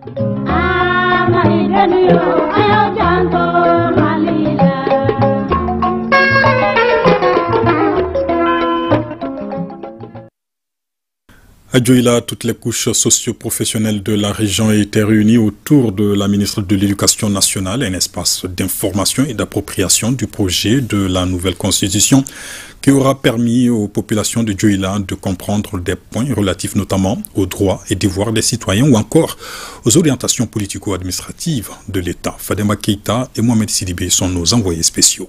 À Dioïla, toutes les couches socio-professionnelles de la région étaient réunies autour de la ministre de l'Éducation nationale, un espace d'information et d'appropriation du projet de la nouvelle constitution qui aura permis aux populations de Dioïla de comprendre des points relatifs notamment aux droits et devoirs des citoyens ou encore aux orientations politico-administratives de l'État. Fadema Keïta et Mohamed Sidibé sont nos envoyés spéciaux.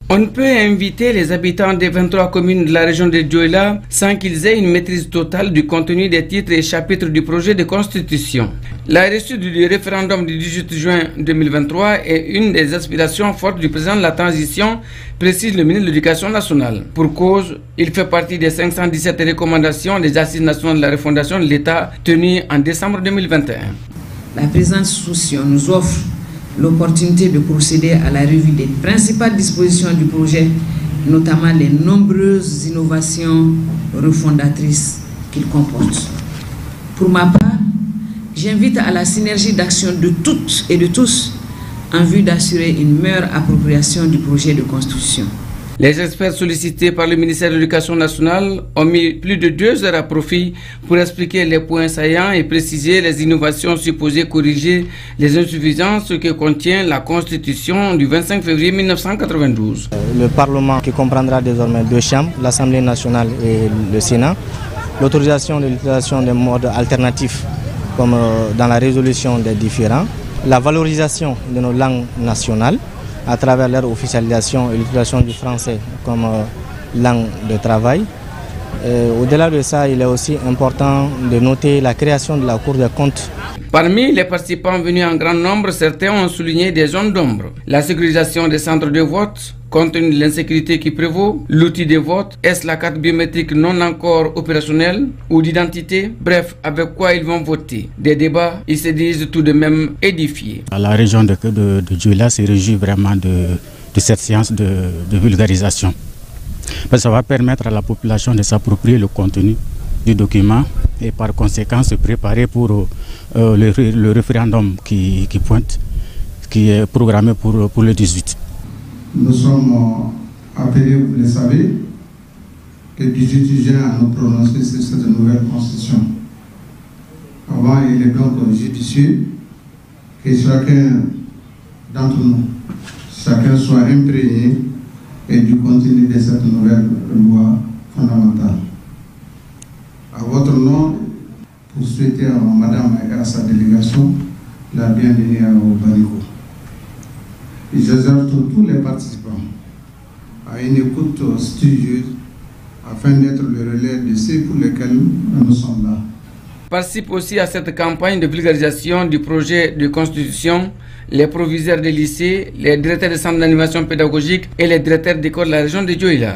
On ne peut inviter les habitants des 23 communes de la région de Dioïla sans qu'ils aient une maîtrise totale du contenu des titres et chapitres du projet de constitution. La reçue du référendum du 18 juin 2023 est une des aspirations fortes du président de la transition, précise le ministre de l'Éducation nationale. Pour cause, il fait partie des 517 recommandations des assises nationales de la refondation de l'État tenues en décembre 2021. La présente solution nous offre l'opportunité de procéder à la revue des principales dispositions du projet, notamment les nombreuses innovations refondatrices qu'il comporte. Pour ma part, j'invite à la synergie d'action de toutes et de tous en vue d'assurer une meilleure appropriation du projet de constitution. Les experts sollicités par le ministère de l'Éducation nationale ont mis plus de 2 heures à profit pour expliquer les points saillants et préciser les innovations supposées corriger les insuffisances que contient la Constitution du 25 février 1992. Le Parlement qui comprendra désormais 2 chambres, l'Assemblée nationale et le Sénat, l'autorisation de l'utilisation des modes alternatifs comme dans la résolution des différends, la valorisation de nos langues nationales, à travers leur officialisation et l'utilisation du français comme langue de travail. Au-delà de ça, il est aussi important de noter la création de la Cour des comptes. Parmi les participants venus en grand nombre, certains ont souligné des zones d'ombre. La sécurisation des centres de vote, compte tenu de l'insécurité qui prévaut, l'outil de vote, est-ce la carte biométrique non encore opérationnelle ou d'identité? Bref, avec quoi ils vont voter? Des débats, ils se disent tout de même édifiés. La région de Dioïla se réjouit vraiment de cette séance de vulgarisation. Parce que ça va permettre à la population de s'approprier le contenu du document et par conséquent se préparer pour le référendum qui pointe, qui est programmé pour le 18. Nous sommes appelés, vous le savez, que 18 juin à nous prononcer sur cette nouvelle constitution. Avant, il est donc judicieux que chacun d'entre nous, chacun soit imprégné et du contenu de cette nouvelle loi fondamentale. À votre nom, pour souhaiter à Madame et à sa délégation la bienvenue au Barico. Et j'exhorte tous les participants à une écoute studieuse afin d'être le relais de ceux pour lesquels nous sommes là. Participe aussi à cette campagne de vulgarisation du projet de constitution les proviseurs des lycées, les directeurs de centres d'animation pédagogique et les directeurs d'école de la région de Dioïla.